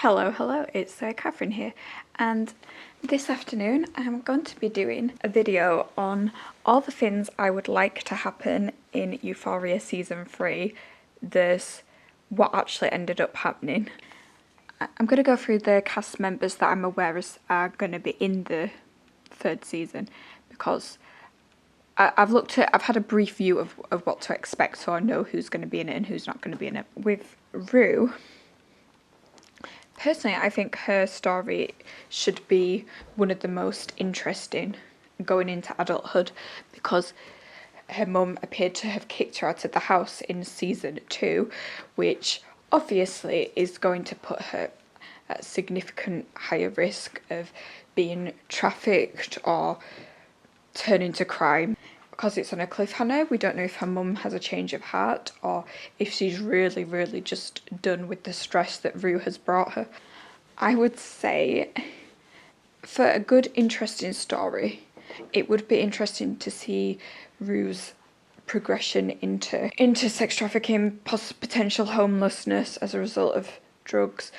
Hello, it's Catherine here, and this afternoon I'm going to be doing a video on all the things I would like to happen in Euphoria Season 3, there's what actually ended up happening. I'm going to go through the cast members that I'm aware are going to be in the third season, because I've had a brief view of what to expect, so I know who's going to be in it and who's not going to be in it. With Rue, personally, I think her story should be one of the most interesting going into adulthood, because her mum appeared to have kicked her out of the house in season 2, which obviously is going to put her at significant higher risk of being trafficked or turning to crime. Because it's on a cliffhanger, we don't know if her mum has a change of heart or if she's really just done with the stress that Rue has brought her. I would say for a good, interesting story, it would be interesting to see Rue's progression into sex trafficking, potential homelessness as a result of drugs.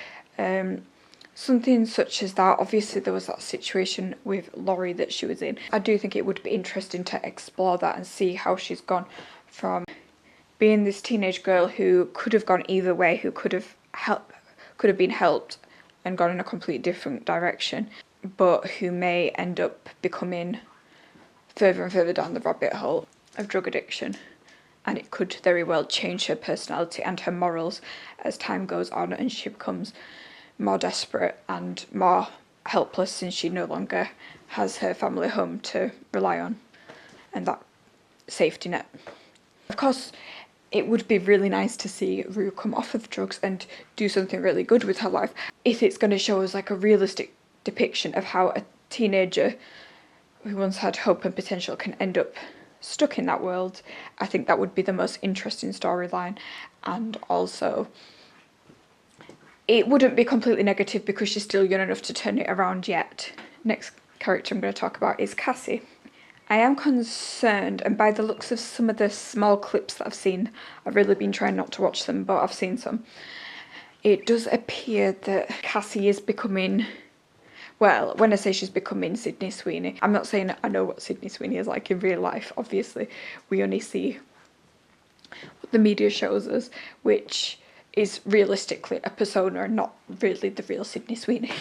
Something such as that. Obviously there was that situation with Laurie that she was in. I do think it would be interesting to explore that and see how she's gone from being this teenage girl who could have gone either way, who could have been helped and gone in a completely different direction, but who may end up becoming further and further down the rabbit hole of drug addiction. And it could very well change her personality and her morals as time goes on and she becomes more desperate and more helpless, since she no longer has her family home to rely on and that safety net. Of course, it would be really nice to see Rue come off of drugs and do something really good with her life. If it's going to show us like a realistic depiction of how a teenager who once had hope and potential can end up stuck in that world, I think that would be the most interesting storyline. And also, it wouldn't be completely negative because she's still young enough to turn it around yet. Next character I'm going to talk about is Cassie. I am concerned, and by the looks of some of the small clips that I've seen, I've really been trying not to watch them, but I've seen some. It does appear that Cassie is becoming, well, when I say she's becoming Sydney Sweeney, I'm not saying I know what Sydney Sweeney is like in real life. Obviously, we only see what the media shows us, which is realistically a persona and not really the real Sydney Sweeney.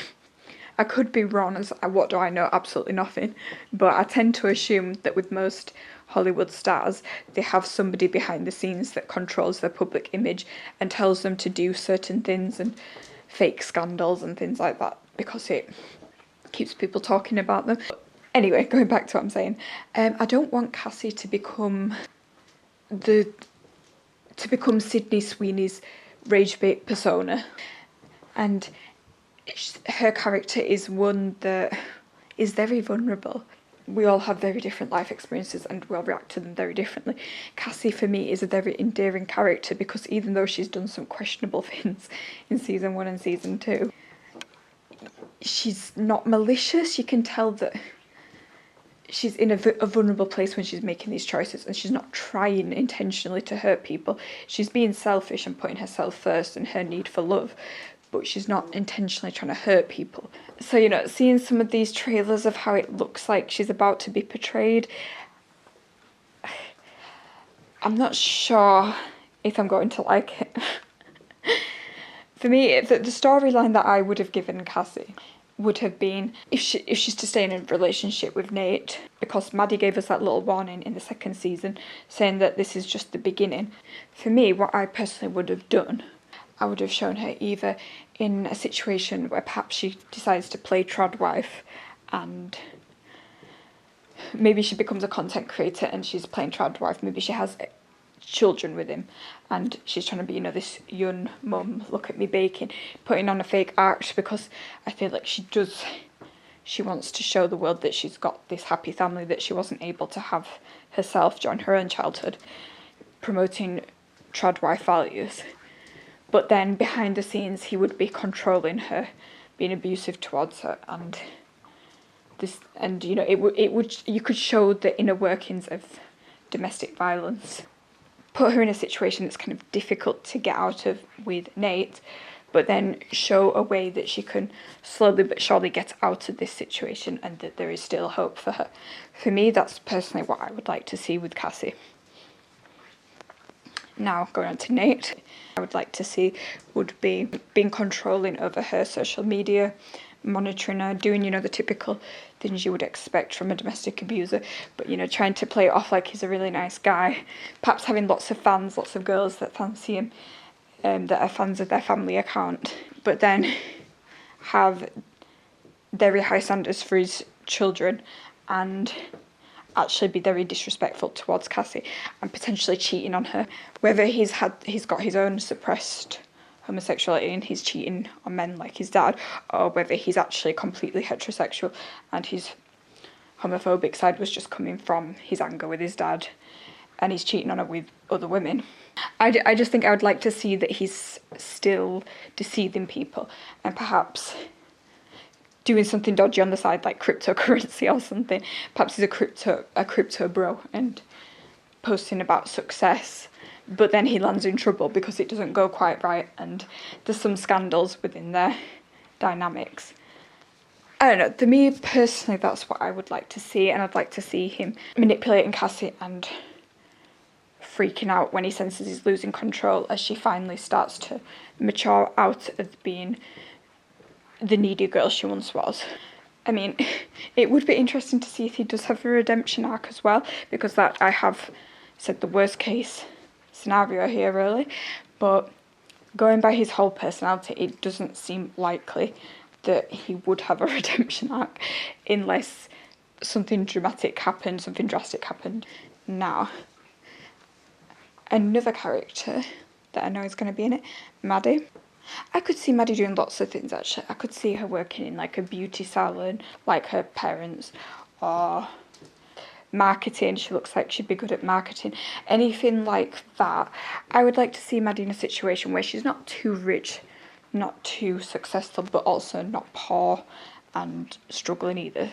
I could be wrong, as what do I know? Absolutely nothing. But I tend to assume that with most Hollywood stars, they have somebody behind the scenes that controls their public image and tells them to do certain things and fake scandals and things like that, because it keeps people talking about them. Anyway, going back to what I'm saying, I don't want Cassie to become Sydney Sweeney's rage bait persona, and her character is one that is very vulnerable. We all have very different life experiences and we all react to them very differently. Cassie, for me, is a very endearing character because even though she's done some questionable things in season 1 and season 2, she's not malicious. You can tell that she's in a vulnerable place when she's making these choices, and she's not trying intentionally to hurt people. She's being selfish and putting herself first and her need for love, but she's not intentionally trying to hurt people. So, you know, seeing some of these trailers of how it looks like she's about to be portrayed, I'm not sure if I'm going to like it. For me, the storyline that I would have given Cassie would have been if she's to stay in a relationship with Nate, because Maddie gave us that little warning in the second season saying that this is just the beginning. For me, what I personally would have done, I would have shown her either in a situation where perhaps she decides to play trad wife and maybe she becomes a content creator and she's playing trad wife. Maybe she has children with him and she's trying to be, you know, this young mum, look at me baking, putting on a fake act, because I feel like she wants to show the world that she's got this happy family that she wasn't able to have herself during her own childhood, promoting trad wife values. But then behind the scenes he would be controlling her, being abusive towards her, and you know, you could show the inner workings of domestic violence. Put her in a situation that's kind of difficult to get out of with Nate, but then show a way that she can slowly but surely get out of this situation and that there is still hope for her. For me, that's personally what I would like to see with Cassie. Now, going on to Nate, I would like to see would be being controlling over her social media, monitoring her, doing, the typical things you would expect from a domestic abuser, but, trying to play it off like he's a really nice guy, perhaps having lots of fans, lots of girls that fancy him, that are fans of their family account, but then have very high standards for his children and actually be very disrespectful towards Cassie and potentially cheating on her. Whether he's got his own suppressed homosexuality and he's cheating on men like his dad, or whether he's actually completely heterosexual and his homophobic side was just coming from his anger with his dad and he's cheating on her with other women. I just think I would like to see that he's still deceiving people and perhaps doing something dodgy on the side like cryptocurrency or something. Perhaps he's a crypto bro and posting about success, but then he lands in trouble because it doesn't go quite right and there's some scandals within their dynamics. I don't know, for me personally that's what I would like to see, and I'd like to see him manipulating Cassie and freaking out when he senses he's losing control as she finally starts to mature out of being the needy girl she once was. I mean, it would be interesting to see if he does have a redemption arc as well, because that, I have said, the worst case scenario here really, but going by his whole personality, it doesn't seem likely that he would have a redemption arc unless something drastic happened. Now, another character that I know is going to be in it, Maddie. I could see Maddie doing lots of things actually. I could see her working in like a beauty salon like her parents, or marketing. She looks like she'd be good at marketing. Anything like that. I would like to see Maddie in a situation where she's not too rich, not too successful, but also not poor and struggling either.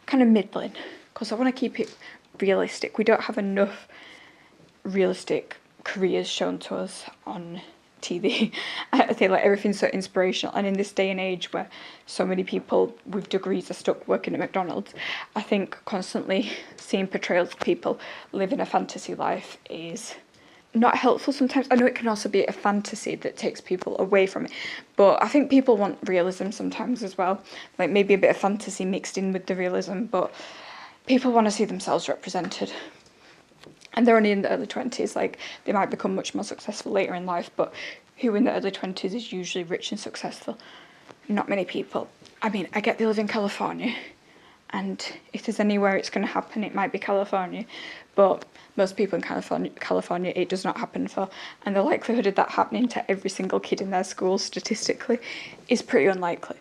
Kind of middling, because I want to keep it realistic. We don't have enough realistic careers shown to us on TV. I feel like everything's so inspirational, and in this day and age where so many people with degrees are stuck working at McDonald's, I think constantly seeing portrayals of people living a fantasy life is not helpful sometimes. I know it can also be a fantasy that takes people away from it, but I think people want realism sometimes as well, like maybe a bit of fantasy mixed in with the realism, but people want to see themselves represented. And they're only in the early 20s, like they might become much more successful later in life, but who in the early 20s is usually rich and successful? Not many people. I mean, I get they live in California, and if there's anywhere it's going to happen, it might be California, but most people in California it does not happen for, and the likelihood of that happening to every single kid in their school statistically is pretty unlikely.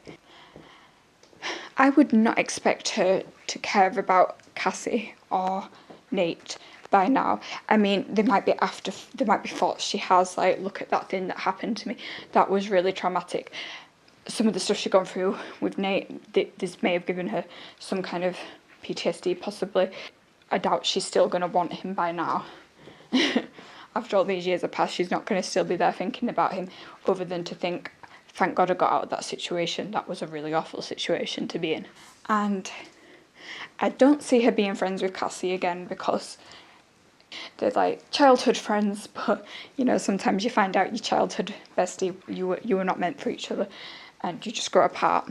I would not expect her to care about Cassie or Nate by now. I mean, there might be thoughts she has, like, look at that thing that happened to me, that was really traumatic. Some of the stuff she's gone through with Nate, this may have given her some kind of PTSD possibly. I doubt she's still going to want him by now. After all these years have passed, she's not going to still be there thinking about him, other than to think, thank God I got out of that situation, that was a really awful situation to be in. And I don't see her being friends with Cassie again, because they're like childhood friends, but sometimes you find out your childhood bestie, you were not meant for each other and you just grow apart.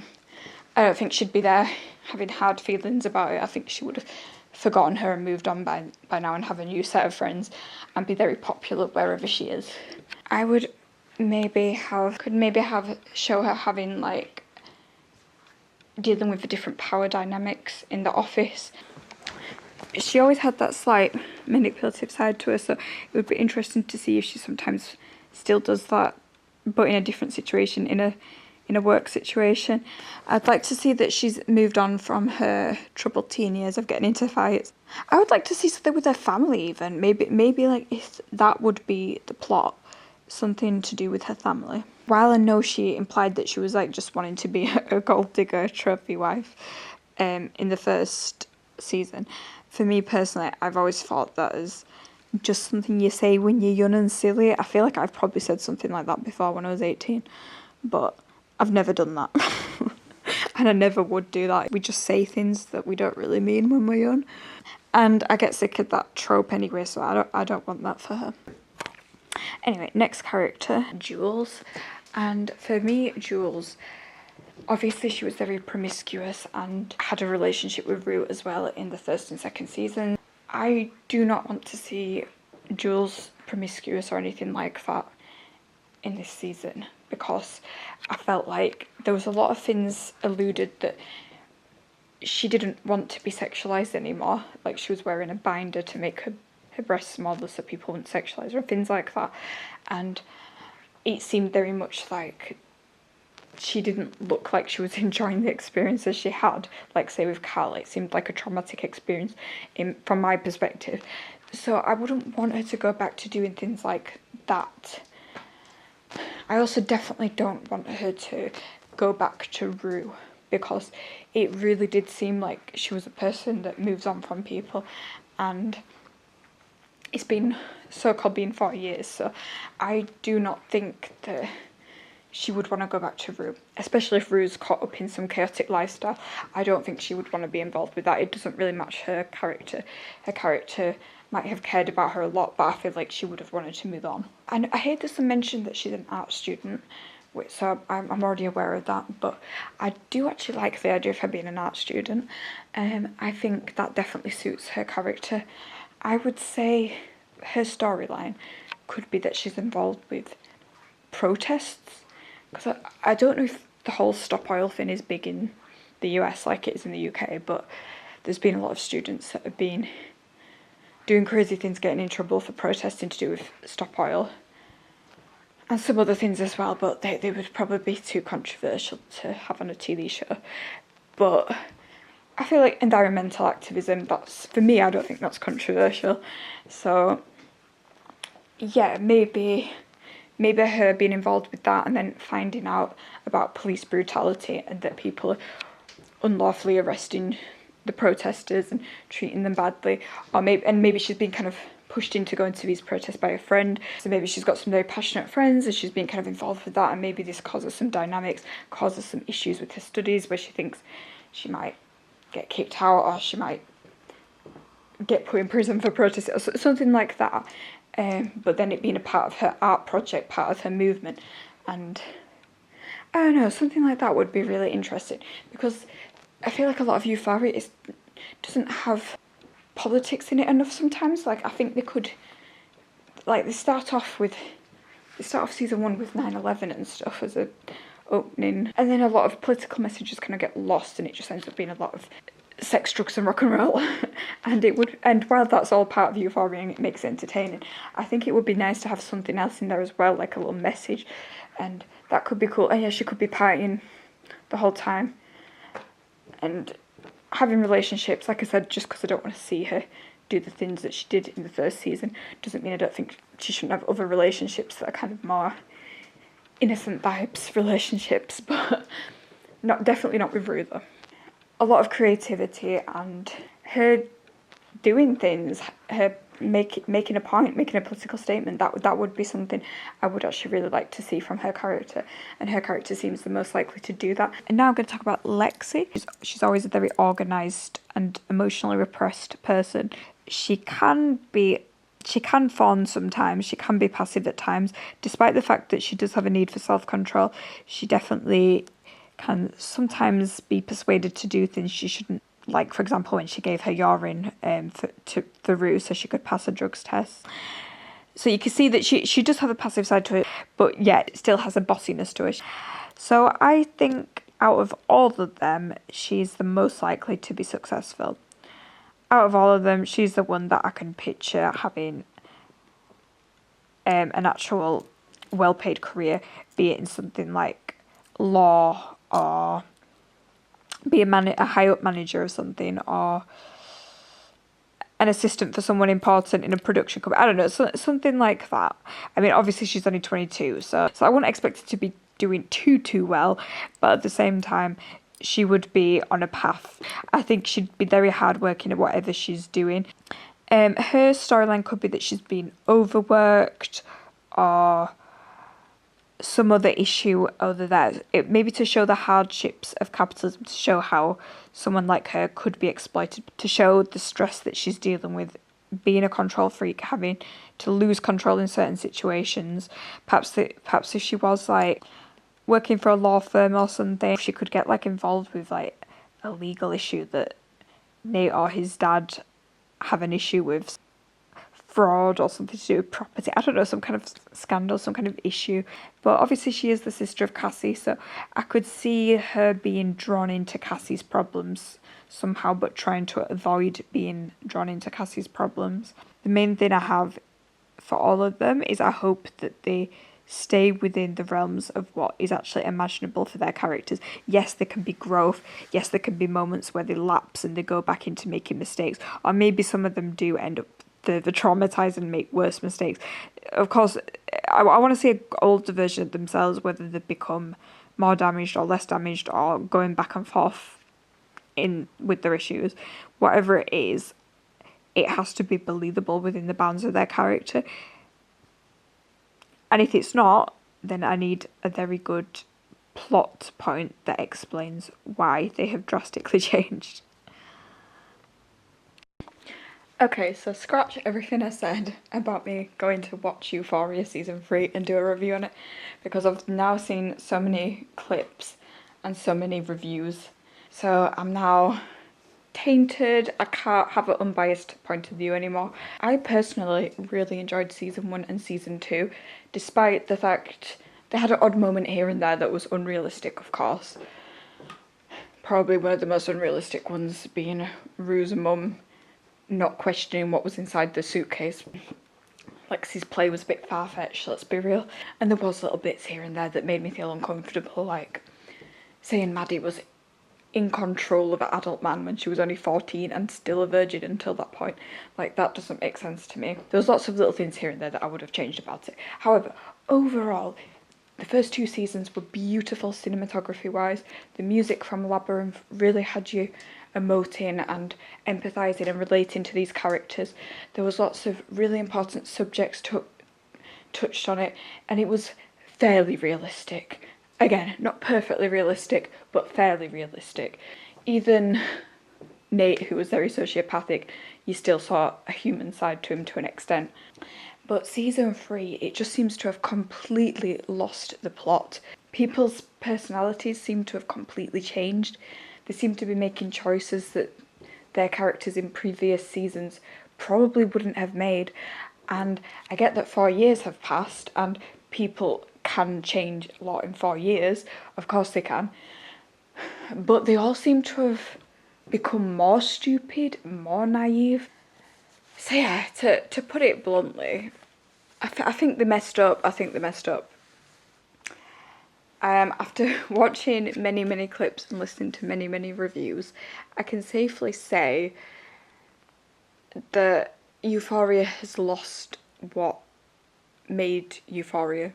I don't think she'd be there having hard feelings about it. I think she would have forgotten her and moved on by now and have a new set of friends and be very popular wherever she is. I would could maybe have show her having like dealing with the different power dynamics in the office. She always had that slight manipulative side to her, so it would be interesting to see if she sometimes still does that, but in a different situation, in a work situation. I'd like to see that she's moved on from her troubled teen years of getting into fights. I would like to see something with her family even. Maybe like if that would be the plot, something to do with her family. While I know she implied that she was like just wanting to be a gold digger trophy wife in the first season, for me personally, I've always thought that is just something you say when you're young and silly. I feel like I've probably said something like that before when I was 18, but I've never done that. And I never would do that. We just say things that we don't really mean when we're young. And I get sick of that trope anyway, so I don't want that for her. Anyway, next character, Jules. And for me, Jules, obviously she was very promiscuous and had a relationship with Rue as well in the first and second season. I do not want to see Jules promiscuous or anything like that in this season, because I felt like there was a lot of things alluded that she didn't want to be sexualised anymore. Like she was wearing a binder to make her breasts smaller so people wouldn't sexualise her and things like that. And it seemed very much like she didn't look like she was enjoying the experiences she had. Like say with Carl, it seemed like a traumatic experience from my perspective. So I wouldn't want her to go back to doing things like that. I also definitely don't want her to go back to Rue, because it really did seem like she was a person that moves on from people, and it's been so-called been 4 years, so I do not think that she would want to go back to Rue, especially if Rue's caught up in some chaotic lifestyle. I don't think she would want to be involved with that. It doesn't really match her character. Her character might have cared about her a lot, but I feel like she would have wanted to move on. And I heard there's some mention that she's an art student, so I'm already aware of that, but I do actually like the idea of her being an art student. I think that definitely suits her character. I would say her storyline could be that she's involved with protests, because I don't know if the whole Stop Oil thing is big in the US like it is in the UK, but there's been a lot of students that have been doing crazy things, getting in trouble for protesting to do with Stop Oil and some other things as well, but they would probably be too controversial to have on a TV show. But I feel like environmental activism, that's, for me, I don't think that's controversial. So yeah, maybe her being involved with that and then finding out about police brutality and that people are unlawfully arresting the protesters and treating them badly, or maybe she's been kind of pushed into going to these protests by a friend, so maybe she's got some very passionate friends and she's been kind of involved with that, and maybe this causes some dynamics, causes some issues with her studies where she thinks she might get kicked out or she might get put in prison for protest or something like that. But then it being a part of her art project, part of her movement, and I don't know, something like that would be really interesting, because I feel like a lot of Euphoria doesn't have politics in it enough sometimes. Like I think they could, like they start off season 1 with 9/11 and stuff as a opening, and then a lot of political messages kind of get lost and it just ends up being a lot of sex, drugs and rock and roll. and while that's all part of Euphoria and it makes it entertaining, I think it would be nice to have something else in there as well, like a little message, and that could be cool. And yeah, she could be partying the whole time and having relationships. Like I said, just because I don't want to see her do the things that she did in the first season doesn't mean I don't think she shouldn't have other relationships that are kind of more innocent vibes relationships, but definitely not with Rue though. A lot of creativity and her doing things, her making a point, making a political statement, that would be something I would actually really like to see from her character, and her character seems the most likely to do that. And now I'm going to talk about Lexi. She's always a very organised and emotionally repressed person. She can fawn sometimes, she can be passive at times, despite the fact that she does have a need for self-control. She definitely can sometimes be persuaded to do things she shouldn't. Like, for example, when she gave her urine for Rue so she could pass a drugs test. So you can see that she does have a passive side to it, but yet it still has a bossiness to it. So I think out of all of them, she's the most likely to be successful. Out of all of them, she's the one that I can picture having an actual well-paid career, be it in something like law or be a high-up manager or something, or an assistant for someone important in a production company. I don't know, something like that. I mean, obviously she's only 22, so I wouldn't expect her to be doing too well, but at the same time, she would be on a path. I think she'd be very hardworking at whatever she's doing. Her storyline could be that she's been overworked or some other issue other that it maybe to show the hardships of capitalism, to show how someone like her could be exploited, to show the stress that she's dealing with being a control freak, having to lose control in certain situations. Perhaps if she was like working for a law firm or something, she could get like involved with like a legal issue that Nate or his dad have an issue with, fraud or something to do with property. I don't know, some kind of scandal, some kind of issue. But obviously she is the sister of Cassie, so I could see her being drawn into Cassie's problems somehow, but trying to avoid being drawn into Cassie's problems. The main thing I have for all of them is I hope that they stay within the realms of what is actually imaginable for their characters. Yes, there can be growth. Yes, there can be moments where they lapse and they go back into making mistakes. Or maybe some of them do end up further traumatized and make worse mistakes. Of course, I want to see an older version of themselves, whether they become more damaged or less damaged or going back and forth in with their issues. Whatever it is, it has to be believable within the bounds of their character. And if it's not, then I need a very good plot point that explains why they have drastically changed. Okay, so scratch everything I said about me going to watch Euphoria season 3 and do a review on it, because I've now seen so many clips and so many reviews. So I'm now tainted. I can't have an unbiased point of view anymore. I personally really enjoyed season 1 and season 2, despite the fact they had an odd moment here and there that was unrealistic, of course. Probably one of the most unrealistic ones being Rue's mum not questioning what was inside the suitcase. Lexi's play was a bit far-fetched, let's be real. And there was little bits here and there that made me feel uncomfortable, like saying Maddie was in control of an adult man when she was only 14 and still a virgin until that point. Like, that doesn't make sense to me. There was lots of little things here and there that I would have changed about it. However, overall, the first 2 seasons were beautiful cinematography-wise. The music from Labyrinth really had you emoting and empathising and relating to these characters. There was lots of really important subjects touched on it, and it was fairly realistic. Again, not perfectly realistic, but fairly realistic. Even Nate, who was very sociopathic, you still saw a human side to him to an extent. But season 3, it just seems to have completely lost the plot. People's personalities seem to have completely changed. They seem to be making choices that their characters in previous seasons probably wouldn't have made. And I get that 4 years have passed and people can change a lot in 4 years. Of course they can. But they all seem to have become more stupid, more naive. So yeah, to put it bluntly, I think they messed up. After watching many clips and listening to many reviews, I can safely say that Euphoria has lost what made Euphoria.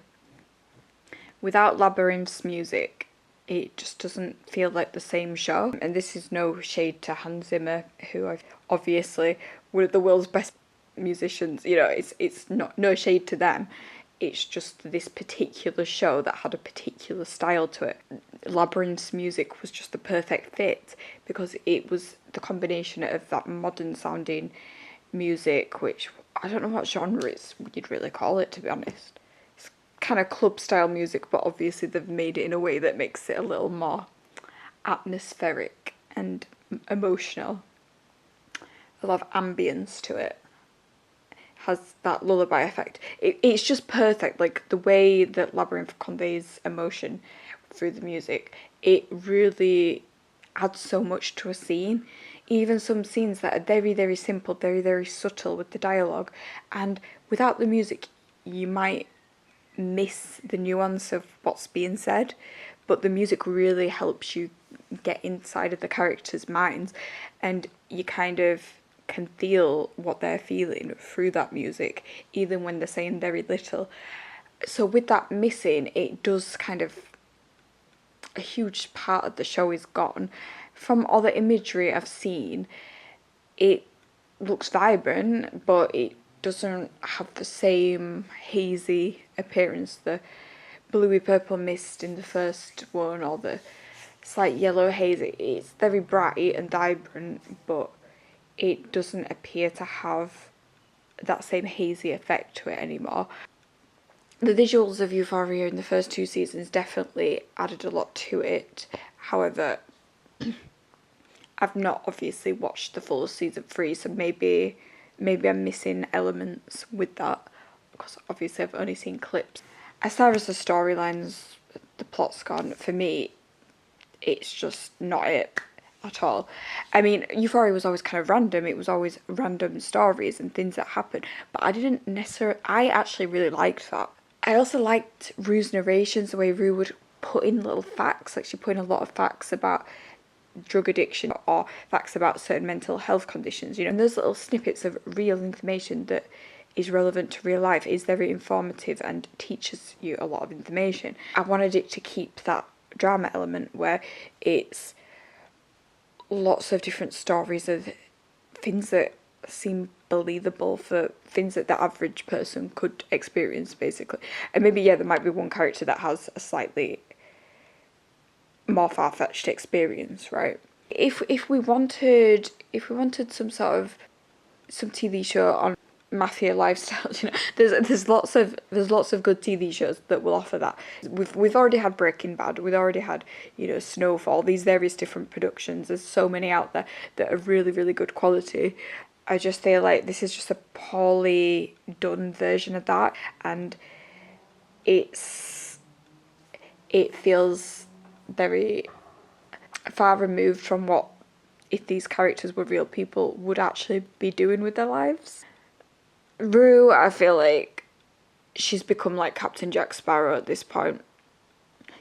Without Labyrinth's music, it just doesn't feel like the same show. And this is no shade to Hans Zimmer, who I've obviously one of the world's best musicians. You know, it's not no shade to them. It's just this particular show that had a particular style to it. Labyrinth's music was just the perfect fit because it was the combination of that modern sounding music, which I don't know what genre you'd really call it, to be honest. It's kind of club style music, but obviously they've made it in a way that makes it a little more atmospheric and emotional. A lot of ambience to it. Has that lullaby effect. It's just perfect, like the way that Labyrinth conveys emotion through the music. It really adds so much to a scene. Even some scenes that are very simple, very subtle with the dialogue, and without the music you might miss the nuance of what's being said, but the music really helps you get inside of the characters' minds, and you kind of can feel what they're feeling through that music, even when they're saying very little. So with that missing, it does kind of, a huge part of the show is gone. From all the imagery I've seen, it looks vibrant, but it doesn't have the same hazy appearance. The bluey purple mist in the first one, or the slight yellow haze. It's very bright and vibrant, but it doesn't appear to have that same hazy effect to it anymore. The visuals of Euphoria in the first 2 seasons definitely added a lot to it. However, I've not obviously watched the full season 3, so maybe I'm missing elements with that, because obviously I've only seen clips. As far as the storylines, the plot's gone, for me, it's just not it at all. I mean, Euphoria was always kind of random. It was always random stories and things that happened, but I actually really liked that. I also liked Rue's narrations, the way Rue would put in little facts, like she put in a lot of facts about drug addiction or facts about certain mental health conditions, and those little snippets of real information that is relevant to real life is very informative and teaches you a lot of information. I wanted it to keep that drama element where it's lots of different stories of things that seem believable, for things that the average person could experience, basically. And maybe, yeah, there might be one character that has a slightly more far-fetched experience, right? If we wanted some TV show on mafia lifestyle, there's lots of good TV shows that will offer that. We've already had Breaking Bad, we've already had Snowfall, these various different productions. There's so many out there that are really, really good quality. I just feel like this is just a poorly done version of that, and it feels very far removed from what, if these characters were real people, would actually be doing with their lives. Rue, I feel like she's become like Captain Jack Sparrow at this point.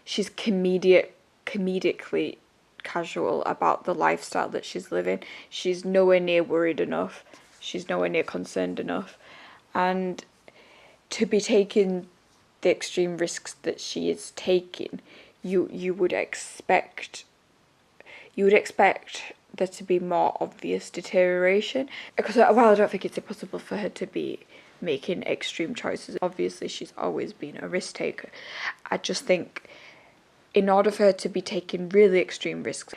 She's comedically casual about the lifestyle that she's living. She's nowhere near worried enough. She's nowhere near concerned enough. And to be taking the extreme risks that she is taking, you would expect there to be more obvious deterioration. Because while I don't think it's impossible for her to be making extreme choices, obviously she's always been a risk taker, I just think in order for her to be taking really extreme risks,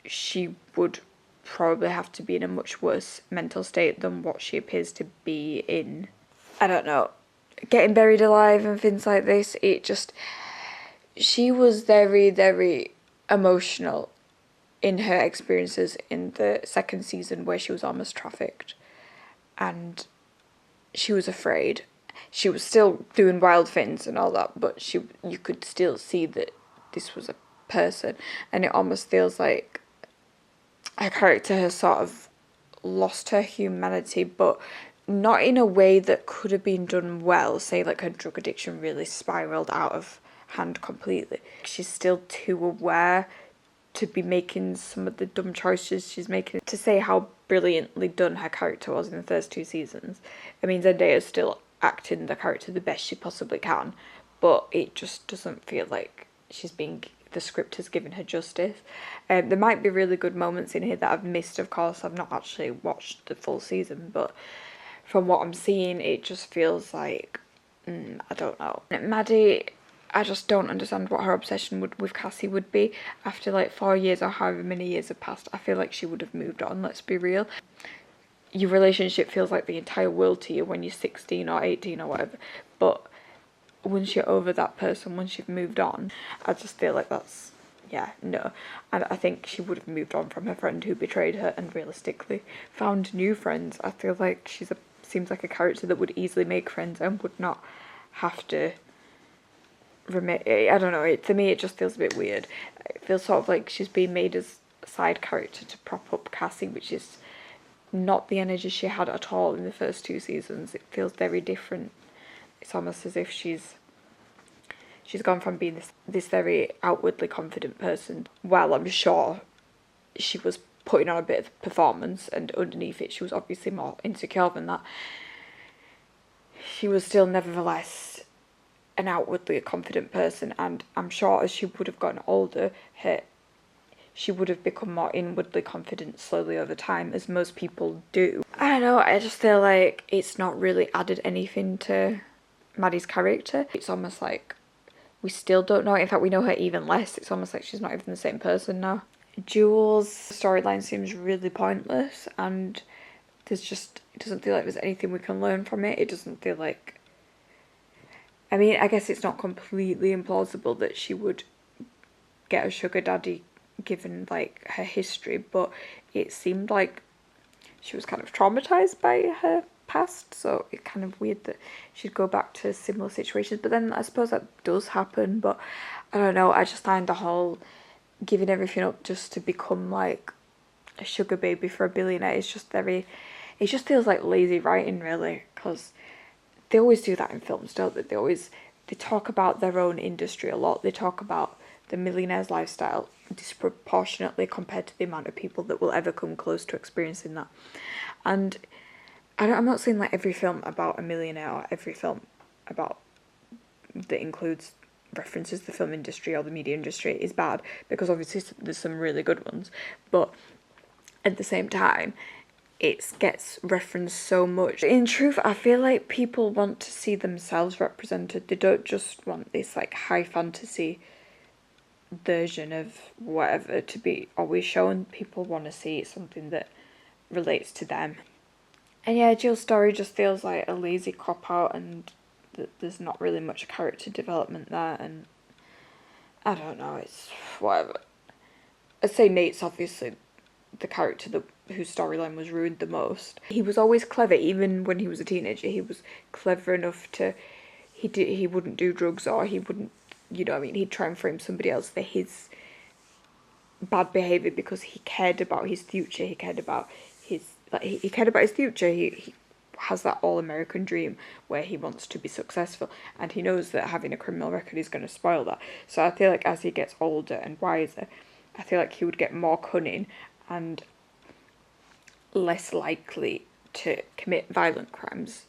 she would probably have to be in a much worse mental state than what she appears to be in. I don't know, getting buried alive and things like this, she was very, very emotional in her experiences in the second season, where she was almost trafficked and she was afraid. She was still doing wild things and all that, but you could still see that this was a person, and it almost feels like her character has sort of lost her humanity, but not in a way that could have been done well. Say like her drug addiction really spiraled out of hand completely. She's still too aware to be making some of the dumb choices she's making. To say how brilliantly done her character was in the first 2 seasons, I mean, Zendaya's still acting the character the best she possibly can, but it just doesn't feel like the script has given her justice. There might be really good moments in here that I've missed, of course. I've not actually watched the full season, but from what I'm seeing, it just feels like, I don't know. Maddie, I just don't understand what her obsession with Cassie would be. After like 4 years or however many years have passed, I feel like she would have moved on, let's be real. Your relationship feels like the entire world to you when you're 16 or 18 or whatever, but once you're over that person, once you've moved on, I just feel like that's, yeah, no. And I think she would have moved on from her friend who betrayed her and realistically found new friends. I feel like seems like a character that would easily make friends and would not have to I don't know, to me it just feels a bit weird. It feels sort of like she's being made as a side character to prop up Cassie, which is not the energy she had at all in the first 2 seasons. It feels very different. It's almost as if she's gone from being this very outwardly confident person, while I'm sure she was putting on a bit of performance, and underneath it she was obviously more insecure than that. She was still nevertheless an outwardly confident person, and I'm sure as she would have gotten older, she would have become more inwardly confident slowly over time, as most people do. I don't know, I just feel like it's not really added anything to Maddie's character. It's almost like we still don't know. In fact, we know her even less. It's almost like she's not even the same person now. Jules' storyline seems really pointless, and it doesn't feel like there's anything we can learn from it. It doesn't feel like, I mean, I guess it's not completely implausible that she would get a sugar daddy given like her history, but it seemed like she was kind of traumatized by her past, so it's kind of weird that she'd go back to similar situations. But then I suppose that does happen, but I don't know, I just find the whole giving everything up just to become like a sugar baby for a billionaire is just very, it just feels like lazy writing, really, because they always do that in films, don't they? They talk about their own industry a lot. They talk about the millionaire's lifestyle disproportionately compared to the amount of people that will ever come close to experiencing that. And I'm not saying like every film about a millionaire or every film about that includes references to the film industry or the media industry is bad, because obviously there's some really good ones, but at the same time it gets referenced so much. In truth, I feel like people want to see themselves represented. They don't just want this like high fantasy version of whatever to be always shown. People want to see something that relates to them. And yeah, Jill's story just feels like a lazy cop-out, and there's not really much character development there, and I don't know, it's whatever. I'd say Nate's obviously the character whose storyline was ruined the most. He was always clever, even when he was a teenager. He was clever enough to, he wouldn't do drugs, or he wouldn't, you know what I mean, he'd try and frame somebody else for his bad behaviour because he cared about his future. He cared about his, like, he cared about his future. He has that all-American dream where he wants to be successful, and he knows that having a criminal record is going to spoil that. So I feel like as he gets older and wiser, I feel like he would get more cunning and less likely to commit violent crimes,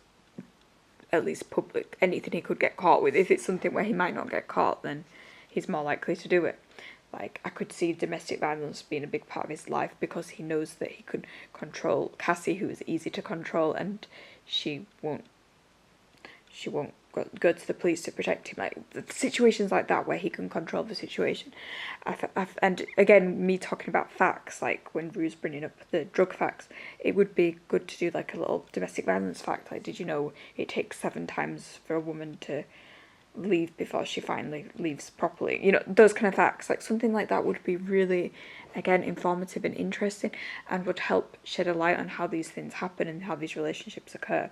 at least public, anything he could get caught with. If it's something where he might not get caught, then he's more likely to do it. Like, I could see domestic violence being a big part of his life because he knows that he could control Cassie, who is easy to control, and she won't go to the police to protect him. Like, situations like that where he can control the situation. And again, me talking about facts, like when Rue's bringing up the drug facts, it would be good to do like a little domestic violence fact. Like, did you know it takes 7 times for a woman to leave before she finally leaves properly? You know, those kind of facts. Like, something like that would be really, again, informative and interesting, and would help shed a light on how these things happen and how these relationships occur.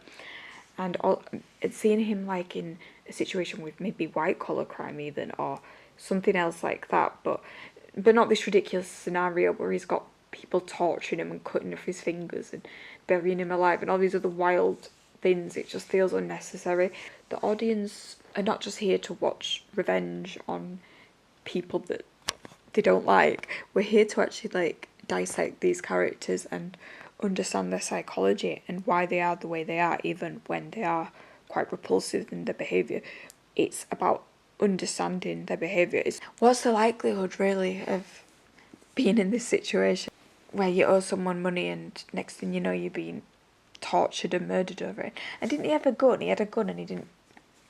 And seeing him like in a situation with maybe white collar crime even, or something else like that, but not this ridiculous scenario where he's got people torturing him and cutting off his fingers and burying him alive and all these other wild things. It just feels unnecessary. The audience are not just here to watch revenge on people that they don't like. We're here to actually like dissect these characters and understand their psychology and why they are the way they are, even when they are quite repulsive in their behaviour. It's about understanding their behaviour. What's the likelihood, really, of being in this situation where you owe someone money and next thing you know you're being tortured and murdered over it? And didn't he have a gun? He had a gun and he didn't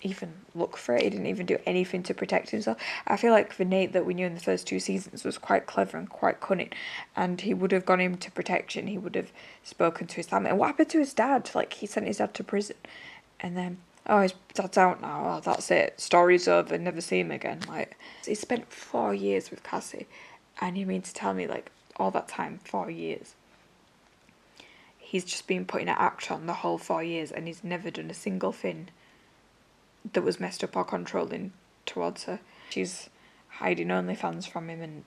even look for it. He didn't even do anything to protect himself. I feel like the Nate that we knew in the first 2 seasons was quite clever and quite cunning, and he would have gone into protection. He would have spoken to his family. And what happened to his dad? Like, he sent his dad to prison, and then, oh, his dad's out now, oh, that's it, story's over, never see him again. Like, he spent 4 years with Cassie, and you mean to tell me, like, all that time, 4 years, he's just been putting an act on the whole 4 years, and he's never done a single thing that was messed up or controlling towards her. She's hiding OnlyFans from him, and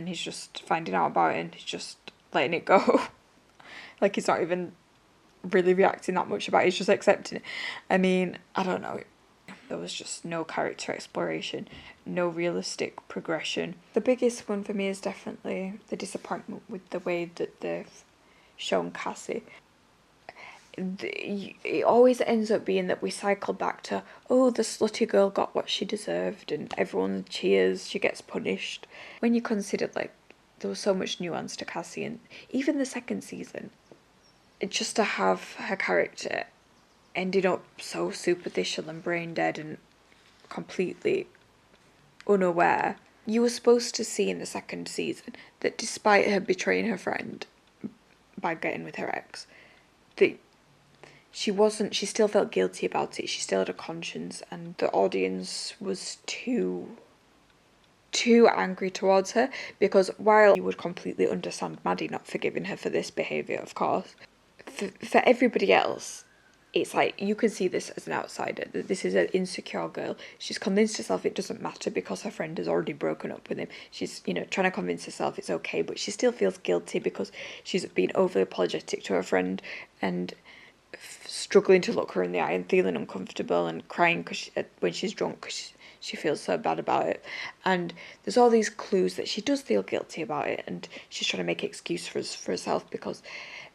he's just finding out about it and he's just letting it go. Like, he's not even really reacting that much about it, he's just accepting it. I mean, I don't know. There was just no character exploration, no realistic progression. The biggest one for me is definitely the disappointment with the way that they've shown Cassie. It always ends up being that we cycle back to, oh, the slutty girl got what she deserved and everyone cheers, she gets punished. When you consider, like, there was so much nuance to Cassie, and even the second season, just to have her character ending up so superficial and brain dead and completely unaware. You were supposed to see in the second season that despite her betraying her friend by getting with her ex, that she still felt guilty about it. She still had a conscience, and the audience was too angry towards her, because while you would completely understand Maddie not forgiving her for this behaviour, of course, for everybody else, it's like you can see this as an outsider, that this is an insecure girl. She's convinced herself it doesn't matter because her friend has already broken up with him. She's, trying to convince herself it's okay, but she still feels guilty because she's been overly apologetic to her friend and struggling to look her in the eye and feeling uncomfortable and crying when she's drunk because she feels so bad about it. And there's all these clues that she does feel guilty about it, and she's trying to make excuse for herself because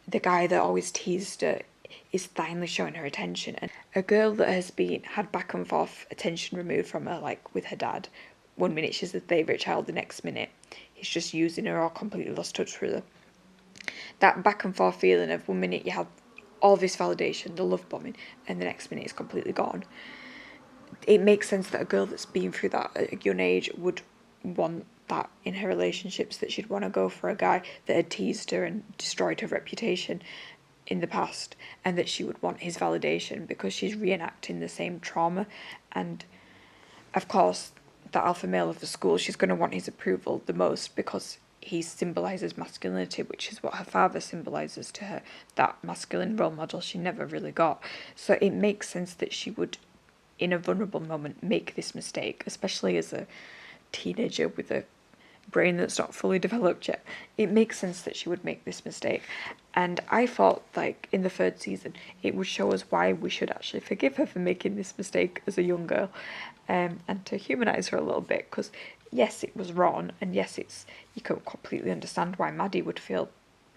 the guy that always teased her is finally showing her attention. And a girl that has had back and forth attention removed from her, like with her dad, 1 minute she's the favourite child, the next minute he's just using her or completely lost touch with her. That back and forth feeling of 1 minute you have all this validation, the love bombing, and the next minute it's completely gone. It makes sense that a girl that's been through that at a young age would want that in her relationships, that she'd want to go for a guy that had teased her and destroyed her reputation in the past, and that she would want his validation because she's reenacting the same trauma. And of course, the alpha male of the school, she's going to want his approval the most because he symbolises masculinity, which is what her father symbolises to her, that masculine role model she never really got. So it makes sense that she would, in a vulnerable moment, make this mistake, especially as a teenager with a brain that's not fully developed yet. It makes sense that she would make this mistake. And I thought, like, in the third season, it would show us why we should actually forgive her for making this mistake as a young girl, and to humanise her a little bit, because yes, it was wrong, and yes, you can completely understand why Maddie would feel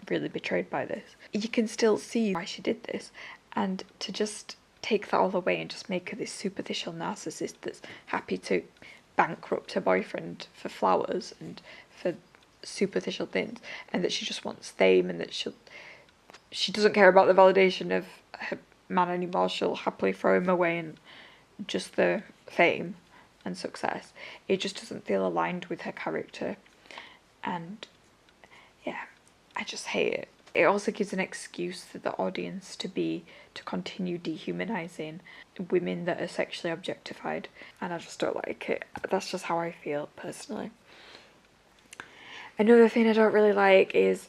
really betrayed by this. You can still see why she did this, and to just take that all away and just make her this superficial narcissist that's happy to bankrupt her boyfriend for flowers and for superficial things, and that she just wants fame, and that she doesn't care about the validation of her man anymore. She'll happily throw him away and just the fame and success. It just doesn't feel aligned with her character, and yeah, I just hate it. It also gives an excuse for the audience to continue dehumanising women that are sexually objectified, and I just don't like it. That's just how I feel personally. Another thing I don't really like is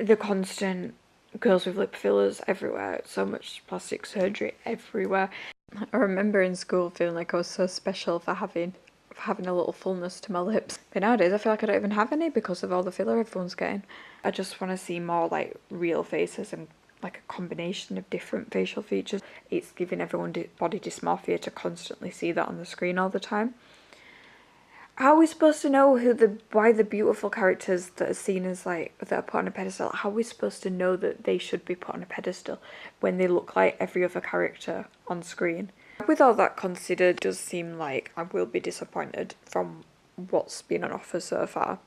the constant girls with lip fillers everywhere. So much plastic surgery everywhere. I remember in school feeling like I was so special for having a little fullness to my lips. But nowadays I feel like I don't even have any because of all the filler everyone's getting. I just want to see more like real faces and like a combination of different facial features. It's giving everyone body dysmorphia to constantly see that on the screen all the time. How are we supposed to know why the beautiful characters that are seen as like, that are put on a pedestal, how are we supposed to know that they should be put on a pedestal when they look like every other character on screen? With all that considered, it does seem like I will be disappointed from what's been on offer so far.